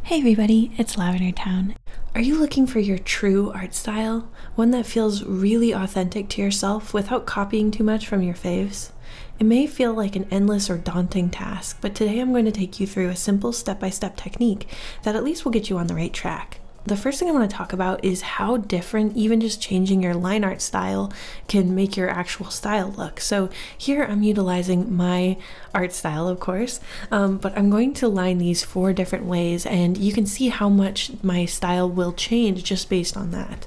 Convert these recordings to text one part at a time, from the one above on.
Hey everybody, it's LavenderTowne. Are you looking for your true art style? One that feels really authentic to yourself without copying too much from your faves? It may feel like an endless or daunting task, but today I'm going to take you through a simple step-by-step technique that at least will get you on the right track. The first thing I want to talk about is how different even just changing your line art style can make your actual style look. So here I'm utilizing my art style, of course, but I'm going to line these 4 different ways, and you can see how much my style will change just based on that.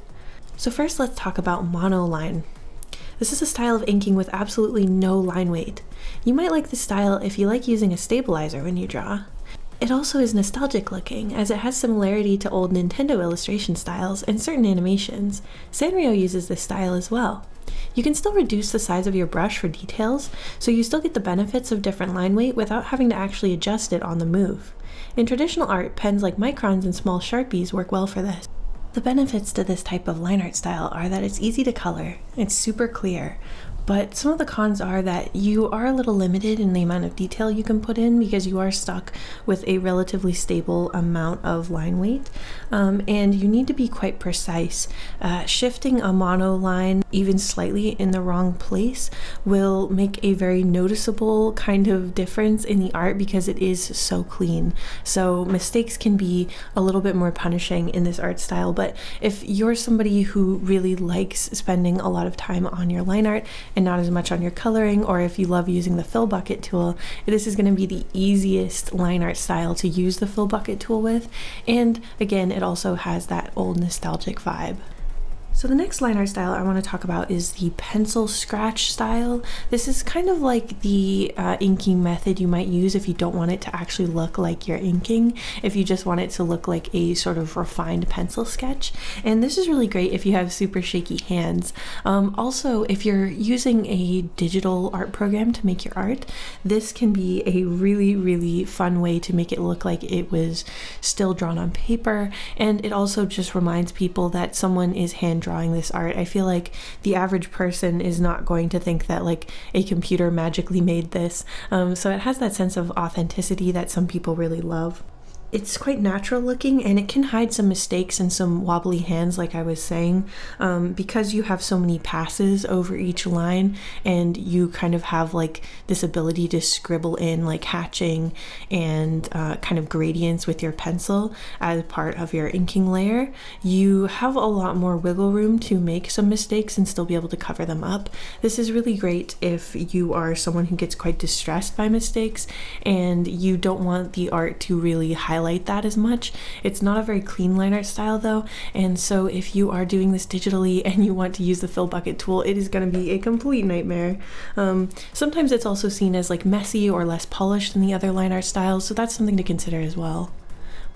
So first, let's talk about monoline. This is a style of inking with absolutely no line weight. You might like this style if you like using a stabilizer when you draw. It also is nostalgic looking, as it has similarity to old Nintendo illustration styles and certain animations. Sanrio uses this style as well. You can still reduce the size of your brush for details, so you still get the benefits of different line weight without having to actually adjust it on the move. In traditional art, pens like microns and small Sharpies work well for this. The benefits to this type of line art style are that it's easy to color, it's super clear, but some of the cons are that you are a little limited in the amount of detail you can put in because you are stuck with a relatively stable amount of line weight, and you need to be quite precise. Shifting a mono line even slightly in the wrong place will make a very noticeable kind of difference in the art because it is so clean. So mistakes can be a little bit more punishing in this art style, but if you're somebody who really likes spending a lot of time on your line art and not as much on your coloring, or if you love using the fill bucket tool, this is going to be the easiest line art style to use the fill bucket tool with, and again, it also has that old nostalgic vibe. So the next line art style I want to talk about is the pencil scratch style. This is kind of like the inking method you might use if you don't want it to actually look like you're inking, if you just want it to look like a sort of refined pencil sketch. And this is really great if you have super shaky hands. Also, if you're using a digital art program to make your art, this can be a really fun way to make it look like it was still drawn on paper, and it also just reminds people that someone is hand drawing this art. I feel like the average person is not going to think that like a computer magically made this, so it has that sense of authenticity that some people really love. It's quite natural looking, and it can hide some mistakes and some wobbly hands, like I was saying, because you have so many passes over each line, and you kind of have like this ability to scribble in like hatching and kind of gradients with your pencil as part of your inking layer. You have a lot more wiggle room to make some mistakes and still be able to cover them up. This is really great if you are someone who gets quite distressed by mistakes and you don't want the art to really highlight that as much. It's not a very clean line art style though, and so if you are doing this digitally and you want to use the fill bucket tool, it is going to be a complete nightmare. Sometimes it's also seen as like messy or less polished than the other line art styles, so that's something to consider as well.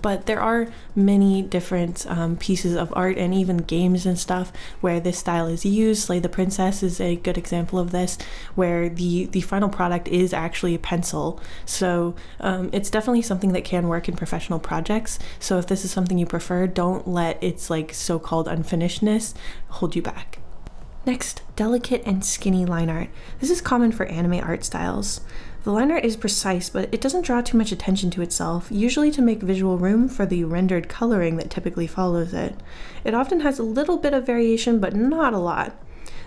But there are many different pieces of art and even games and stuff where this style is used. Slay the Princess is a good example of this, where the final product is actually a pencil. So it's definitely something that can work in professional projects. So if this is something you prefer, don't let its like so-called unfinishedness hold you back. Next, delicate and skinny line art. This is common for anime art styles. The line art is precise, but it doesn't draw too much attention to itself, usually to make visual room for the rendered coloring that typically follows it. It often has a little bit of variation, but not a lot.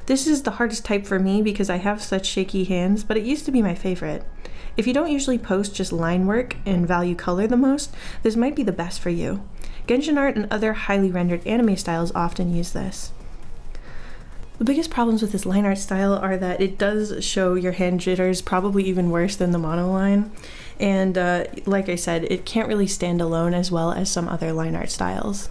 This is the hardest type for me because I have such shaky hands, but it used to be my favorite. If you don't usually post just line work and value color the most, this might be the best for you. Genshin art and other highly rendered anime styles often use this. The biggest problems with this line art style are that it does show your hand jitters, probably even worse than the monoline, and like I said, it can't really stand alone as well as some other line art styles.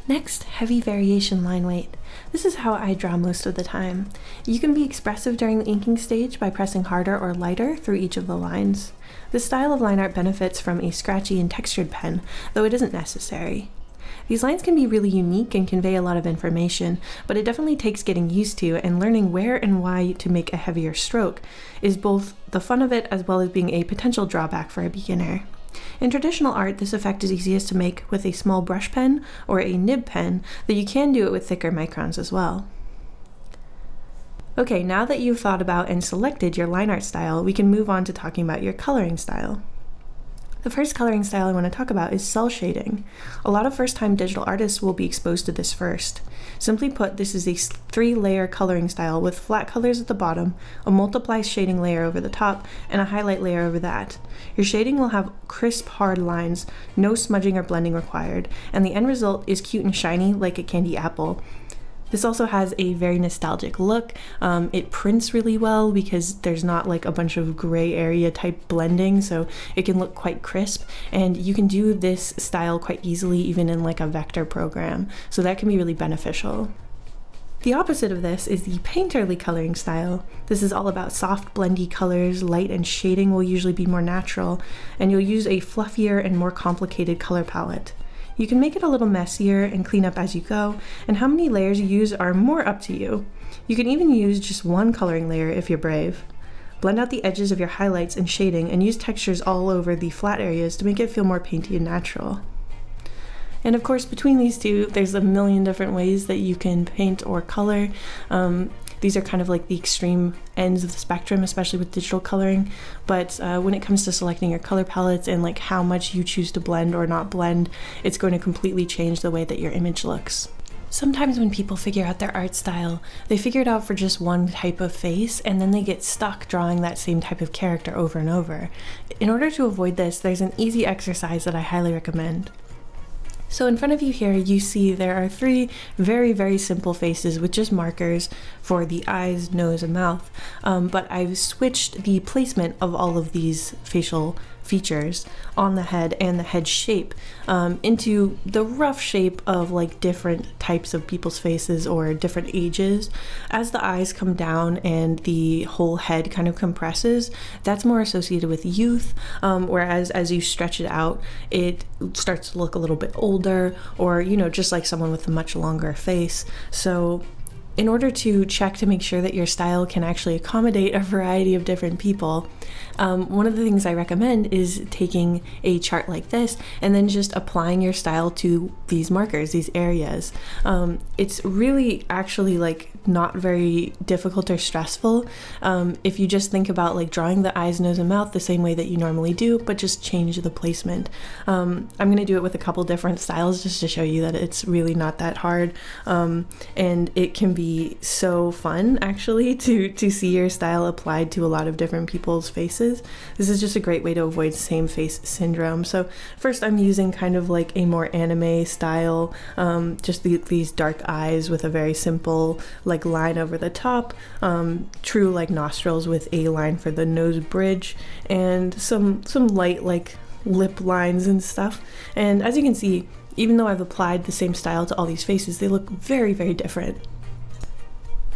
Next, heavy variation line weight. This is how I draw most of the time. You can be expressive during the inking stage by pressing harder or lighter through each of the lines. This style of line art benefits from a scratchy and textured pen, though it isn't necessary. These lines can be really unique and convey a lot of information, but it definitely takes getting used to, and learning where and why to make a heavier stroke is both the fun of it as well as being a potential drawback for a beginner. In traditional art, this effect is easiest to make with a small brush pen or a nib pen, though you can do it with thicker microns as well. Okay, now that you've thought about and selected your line art style, we can move on to talking about your coloring style. The first coloring style I want to talk about is cell shading. A lot of first-time digital artists will be exposed to this first. Simply put, this is a 3-layer coloring style with flat colors at the bottom, a multiply shading layer over the top, and a highlight layer over that. Your shading will have crisp, hard lines, no smudging or blending required, and the end result is cute and shiny like a candy apple. This also has a very nostalgic look. It prints really well because there's not like a bunch of gray area type blending, so it can look quite crisp, and you can do this style quite easily even in like a vector program, so that can be really beneficial. The opposite of this is the painterly coloring style. This is all about soft blendy colors, light and shading will usually be more natural, and you'll use a fluffier and more complicated color palette. You can make it a little messier and clean up as you go, and how many layers you use are more up to you. You can even use just one coloring layer if you're brave. Blend out the edges of your highlights and shading and use textures all over the flat areas to make it feel more painty and natural. And of course, between these two, there's a million different ways that you can paint or color. These are kind of like the extreme ends of the spectrum, especially with digital coloring. But when it comes to selecting your color palettes and like how much you choose to blend or not blend, it's going to completely change the way that your image looks. Sometimes when people figure out their art style, they figure it out for just one type of face, and then they get stuck drawing that same type of character over and over. In order to avoid this, there's an easy exercise that I highly recommend. So in front of you here, you see there are 3 very, very simple faces with just markers for the eyes, nose, and mouth. But I've switched the placement of all of these facial features on the head and the head shape into the rough shape of like different types of people's faces or different ages. As the eyes come down and the whole head kind of compresses, that's more associated with youth, whereas as you stretch it out, it starts to look a little bit older, or you know, just like someone with a much longer face. So in order to check to make sure that your style can actually accommodate a variety of different people, one of the things I recommend is taking a chart like this and then just applying your style to these markers, these areas. It's really actually like not very difficult or stressful if you just think about like drawing the eyes, nose, and mouth the same way that you normally do, but just change the placement. I'm gonna do it with a couple different styles just to show you that it's really not that hard, and it can be so fun actually to see your style applied to a lot of different people's faces. This is just a great way to avoid same face syndrome. So first I'm using kind of like a more anime style, just these dark eyes with a very simple like line over the top, true like nostrils with a line for the nose bridge, and some light like lip lines and stuff. And as you can see, even though I've applied the same style to all these faces, they look very, very different.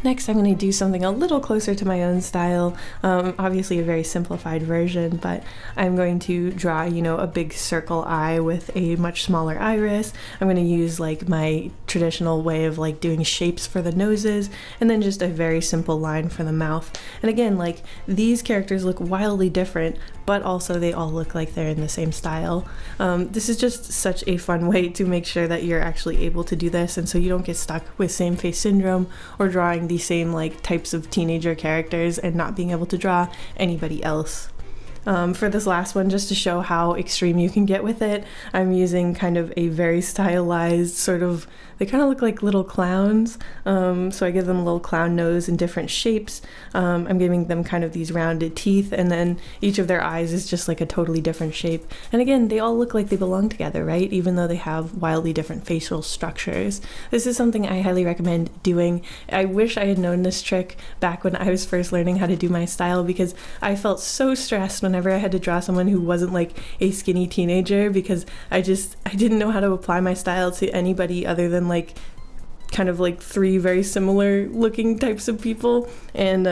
Next, I'm going to do something a little closer to my own style, obviously a very simplified version, but I'm going to draw, you know, a big circle eye with a much smaller iris. I'm going to use like my traditional way of like doing shapes for the noses, and then just a very simple line for the mouth. And again, like these characters look wildly different, but also they all look like they're in the same style. This is just such a fun way to make sure that you're actually able to do this, and so you don't get stuck with same face syndrome or drawing the same like types of teenager characters and not being able to draw anybody else. For this last one, just to show how extreme you can get with it, I'm using kind of a very stylized sort of, they kind of look like little clowns, so I give them a little clown nose in different shapes. I'm giving them kind of these rounded teeth, and then each of their eyes is just like a totally different shape. And again, they all look like they belong together, right? Even though they have wildly different facial structures. This is something I highly recommend doing. I wish I had known this trick back when I was first learning how to do my style, because I felt so stressed whenever I had to draw someone who wasn't like a skinny teenager, because I didn't know how to apply my style to anybody other than like kind of like 3 very similar looking types of people, and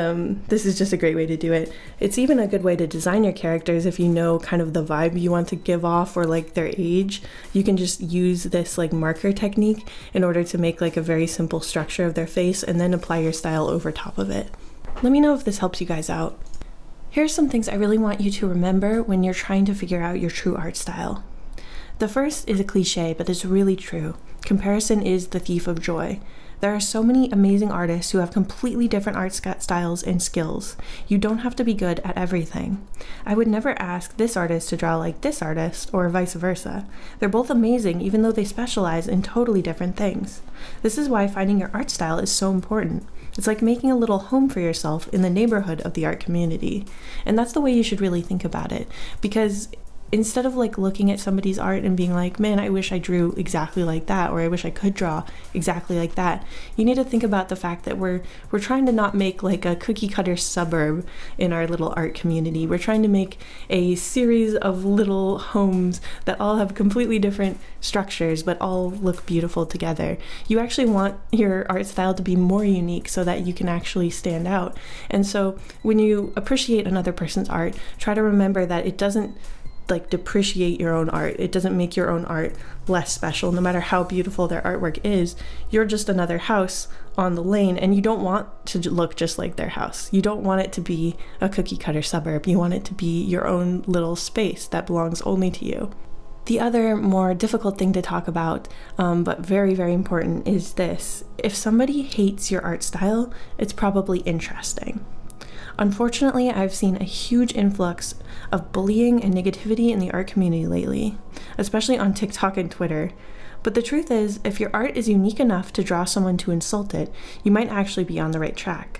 this is just a great way to do it. It's even a good way to design your characters if you know kind of the vibe you want to give off or like their age. You can just use this like marker technique in order to make like a very simple structure of their face and then apply your style over top of it. Let me know if this helps you guys out. Here's some things I really want you to remember when you're trying to figure out your true art style. The first is a cliche, but it's really true. Comparison is the thief of joy. There are so many amazing artists who have completely different art styles and skills. You don't have to be good at everything. I would never ask this artist to draw like this artist, or vice versa. They're both amazing even though they specialize in totally different things. This is why finding your art style is so important. It's like making a little home for yourself in the neighborhood of the art community. And that's the way you should really think about it, because instead of like looking at somebody's art and being like, man, I wish I drew exactly like that, or I wish I could draw exactly like that, you need to think about the fact that we're trying to not make like a cookie cutter suburb in our little art community. We're trying to make a series of little homes that all have completely different structures but all look beautiful together. You actually want your art style to be more unique so that you can actually stand out. And so when you appreciate another person's art, try to remember that it doesn't like depreciate your own art. It doesn't make your own art less special. No matter how beautiful their artwork is, you're just another house on the lane, and you don't want to look just like their house. You don't want it to be a cookie cutter suburb. You want it to be your own little space that belongs only to you. The other more difficult thing to talk about, but very, very important, is this. If somebody hates your art style, it's probably interesting. Unfortunately, I've seen a huge influx of bullying and negativity in the art community lately, especially on TikTok and Twitter. But the truth is, if your art is unique enough to draw someone to insult it, you might actually be on the right track.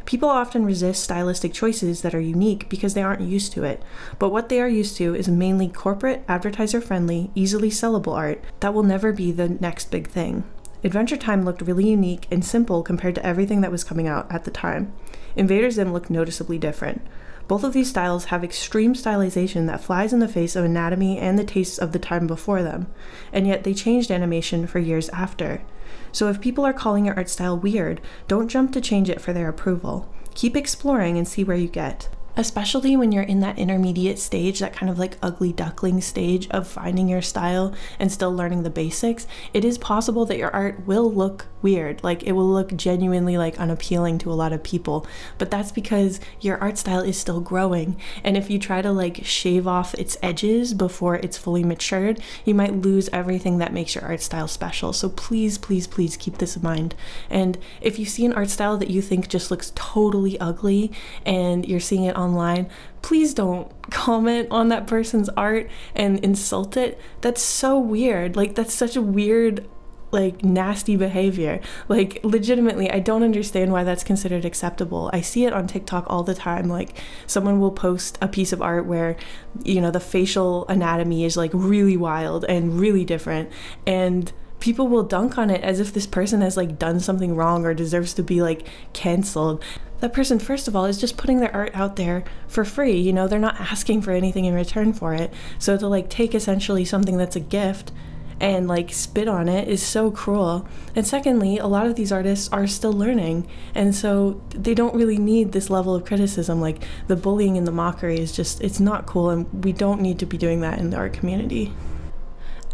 People often resist stylistic choices that are unique because they aren't used to it, but what they are used to is mainly corporate, advertiser-friendly, easily sellable art that will never be the next big thing. LavenderTowne looked really unique and simple compared to everything that was coming out at the time. Invader Zim looked noticeably different. Both of these styles have extreme stylization that flies in the face of anatomy and the tastes of the time before them, and yet they changed animation for years after. So if people are calling your art style weird, don't jump to change it for their approval. Keep exploring and see where you get. Especially when you're in that intermediate stage, that kind of like ugly duckling stage of finding your style and still learning the basics, it is possible that your art will look weird. Like, it will look genuinely like unappealing to a lot of people, but that's because your art style is still growing. And if you try to like shave off its edges before it's fully matured, you might lose everything that makes your art style special. So please, please, please keep this in mind. And if you see an art style that you think just looks totally ugly and you're seeing it online, please don't comment on that person's art and insult it. That's so weird. Like, that's such a weird, like, nasty behavior. Like, legitimately, I don't understand why that's considered acceptable. I see it on TikTok all the time. Like, someone will post a piece of art where, you know, the facial anatomy is like really wild and really different, and people will dunk on it as if this person has like done something wrong or deserves to be like canceled. That person, first of all, is just putting their art out there for free. You know, they're not asking for anything in return for it. So to like take essentially something that's a gift and like spit on it is so cruel. And secondly, a lot of these artists are still learning, and so they don't really need this level of criticism. Like, the bullying and the mockery is just, it's not cool, and we don't need to be doing that in the art community.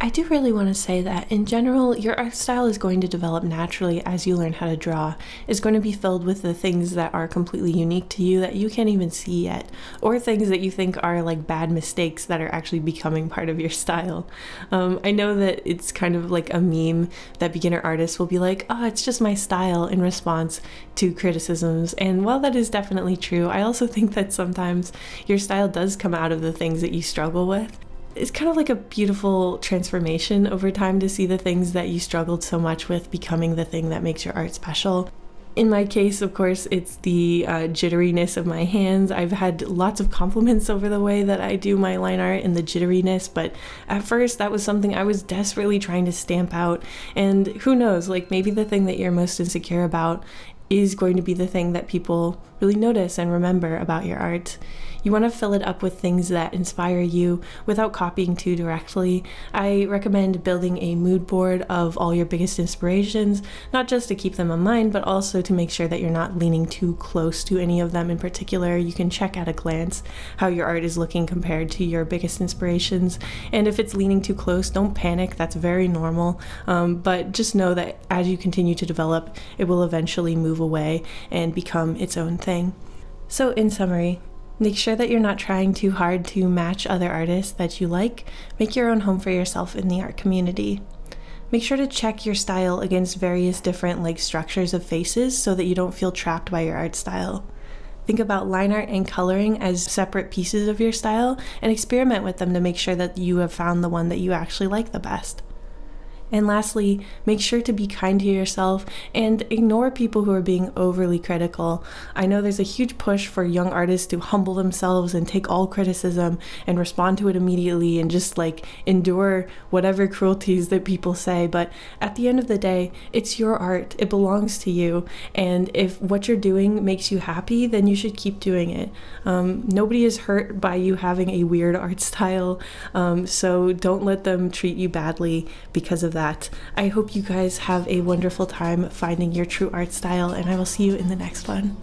I do really want to say that in general, your art style is going to develop naturally as you learn how to draw. It's going to be filled with the things that are completely unique to you that you can't even see yet, or things that you think are like bad mistakes that are actually becoming part of your style. I know that it's kind of like a meme that beginner artists will be like, oh, it's just my style, in response to criticisms. And while that is definitely true, I also think that sometimes your style does come out of the things that you struggle with. It's kind of like a beautiful transformation over time to see the things that you struggled so much with becoming the thing that makes your art special. In my case, of course, it's the jitteriness of my hands. I've had lots of compliments over the way that I do my line art and the jitteriness, but at first that was something I was desperately trying to stamp out. And who knows, like, maybe the thing that you're most insecure about is going to be the thing that people really notice and remember about your art. You want to fill it up with things that inspire you without copying too directly. I recommend building a mood board of all your biggest inspirations, not just to keep them in mind, but also to make sure that you're not leaning too close to any of them in particular. You can check at a glance how your art is looking compared to your biggest inspirations. And if it's leaning too close, don't panic. That's very normal. But just know that as you continue to develop, it will eventually move away and become its own thing. So in summary, make sure that you're not trying too hard to match other artists that you like. Make your own home for yourself in the art community. Make sure to check your style against various different structures of faces so that you don't feel trapped by your art style. Think about line art and coloring as separate pieces of your style and experiment with them to make sure that you have found the one that you actually like the best. And lastly, make sure to be kind to yourself and ignore people who are being overly critical. I know there's a huge push for young artists to humble themselves and take all criticism and respond to it immediately and just endure whatever cruelties that people say. But at the end of the day, it's your art. It belongs to you. And if what you're doing makes you happy, then you should keep doing it. Nobody is hurt by you having a weird art style. So don't let them treat you badly because of that. I hope you guys have a wonderful time finding your true art style, and I will see you in the next one.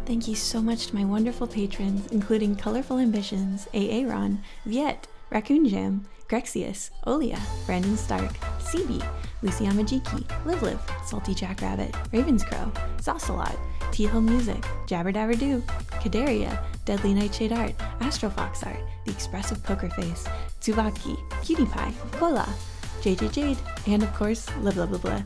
Thank you so much to my wonderful patrons, including Colorful Ambitions, Aaron, Viet, Raccoon Jam, Grexius, Olia, Brandon Stark, CB, Lucy Amajiki, Live, Salty Jackrabbit, Ravenscrow, Saucelot, T-Home Music, Jabber Dabber Doo, Kadaria, Deadly Nightshade Art, Astrofox Art, The Expressive Poker Face, Tsubaki, Cutie Pie, Kola, JJ Jade, and of course, blah blah blah blah.